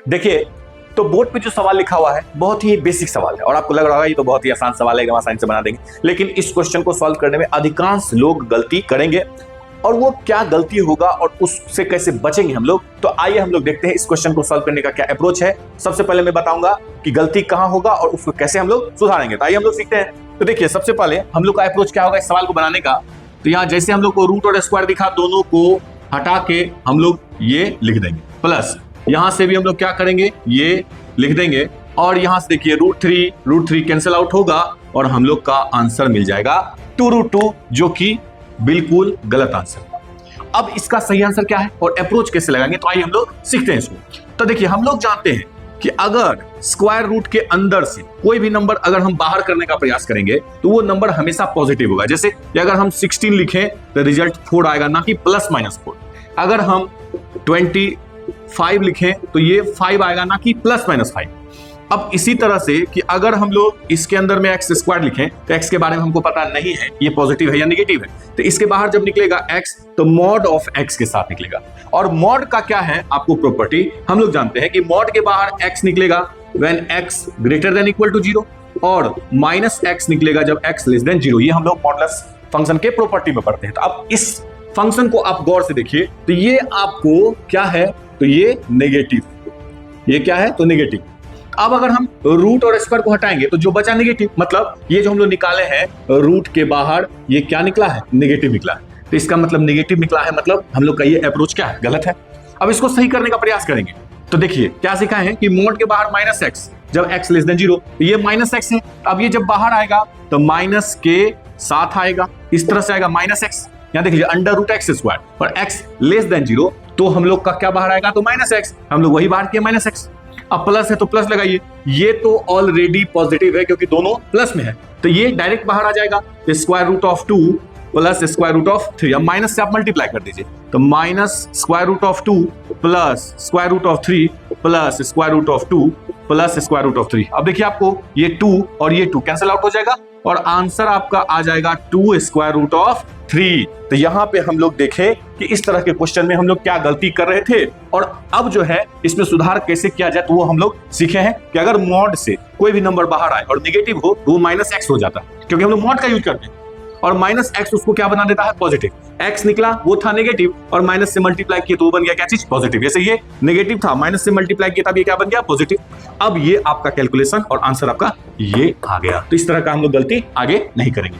देखिए, तो बोर्ड पे जो सवाल लिखा हुआ है बहुत ही बेसिक सवाल है और आपको लग रहा होगा ये तो बहुत ही आसान सवाल है, एकदम आसानी से बना देंगे, लेकिन इस क्वेश्चन को सॉल्व करने में अधिकांश लोग गलती करेंगे। और वो क्या गलती होगा और उससे कैसे बचेंगे हम लोग, तो आइए हम लोग देखते हैं इस क्वेश्चन को सॉल्व करने का क्या अप्रोच है। सबसे पहले मैं बताऊंगा कि गलती कहां होगा और उसको कैसे हम लोग सुधारेंगे। तो आइए हम लोग सीखते हैं। तो देखिए, सबसे पहले हम लोग का अप्रोच क्या होगा इस सवाल को बनाने का। तो यहाँ जैसे हम लोग को रूट और स्क्वायर दिखा, दोनों को हटा के हम लोग ये लिख देंगे, प्लस यहां से भी हम लोग क्या करेंगे, ये लिख देंगे, और यहां से देखिए रूट थ्री कैंसिल आउट होगा और हम लोग का आंसर मिल जाएगा 2√2, जो कि बिल्कुल गलत आंसर। अब इसका सही आंसर क्या है और अप्रोच कैसे लगाएंगे, तो आइए हम लोग सीखते हैं इसको। तो देखिए, हम लोग जानते हैं कि अगर स्क्वायर रूट के अंदर से कोई भी नंबर अगर हम बाहर करने का प्रयास करेंगे तो वो नंबर हमेशा पॉजिटिव होगा। जैसे अगर हम 16 लिखें तो रिजल्ट 4 आएगा, ना कि +-4। अगर हम 25 लिखें तो ये 5 आएगा, ना कि +-5। अब इसी तरह से कि अगर हम लोग इसके अंदर में एक्स स्क्वायर लिखें तो एक्स के बारे में हमको पता नहीं है ये पॉजिटिव है या नेगेटिव है, तो इसके बाहर जब निकलेगा एक्स तो मॉड ऑफ एक्स के साथ निकलेगा। और मॉड का क्या है आपको प्रॉपर्टी हम लोग जानते हैं कि मॉड के बाहर एक्स निकलेगा when X greater than equal to 0 और -x निकलेगा जब x लेस देन 0। ये हम लोग मॉडुलस फंक्शन के प्रॉपर्टी में पढ़ते हैं। तो अब इस फंक्शन को आप गौर से देखिए, तो ये आपको क्या है, तो ये नेगेटिव, ये क्या है, तो नेगेटिव। अब अगर हम रूट और स्क्वायर को हटाएंगे तो जो बचा नेगेटिव, मतलब ये जो हम लोग निकाले हैं रूट के बाहर ये क्या निकला है, नेगेटिव निकला है। तो इसका मतलब नेगेटिव निकला है, मतलब हम लोग का ये अप्रोच क्या है, गलत है। अब इसको सही करने का प्रयास करेंगे। तो देखिए क्या सीखा है कि मॉड के बाहर -x जब x लेस देन 0, ये -x है। अब ये जब बाहर आएगा तो माइनस के साथ आएगा, इस तरह से आएगा -x। यहाँ देखिए √x² और x लेस देन 0, तो हम लोग का क्या बाहर आएगा, तो -x। हम लोग वही बाहर किया -x। अब प्लस है तो प्लस लगाइए, ये तो ऑलरेडी पॉजिटिव है क्योंकि दोनों प्लस में है, तो ये डायरेक्ट बाहर आ जाएगा। √2 प्लस √3, अब माइनस से आप मल्टीप्लाई कर दीजिए, तो -√2 प्लस √3 प्लस √2 प्लस √3। अब देखिए आपको ये 2 और ये 2 कैंसिल आउट हो जाएगा और आंसर आपका आ जाएगा 2√3। तो यहाँ पे हम लोग देखें कि इस तरह के क्वेश्चन में हम लोग क्या गलती कर रहे थे और अब जो है इसमें सुधार कैसे किया जाए, तो वो हम लोग सीखे हैं कि अगर मॉड से कोई भी नंबर बाहर आए और नेगेटिव हो तो वो -x हो जाता है, क्योंकि हम लोग मॉड का यूज करते हैं, और -x उसको क्या बना देता है, पॉजिटिव। x निकला वो था नेगेटिव और माइनस से मल्टीप्लाई किया तो वो बन गया क्या चीज, पॉजिटिव। जैसे ये नेगेटिव था, माइनस से मल्टीप्लाई किया तब ये क्या बन गया, पॉजिटिव। अब ये आपका कैलकुलेशन और आंसर आपका ये आ गया। तो इस तरह का हम लोग गलती आगे नहीं करेंगे।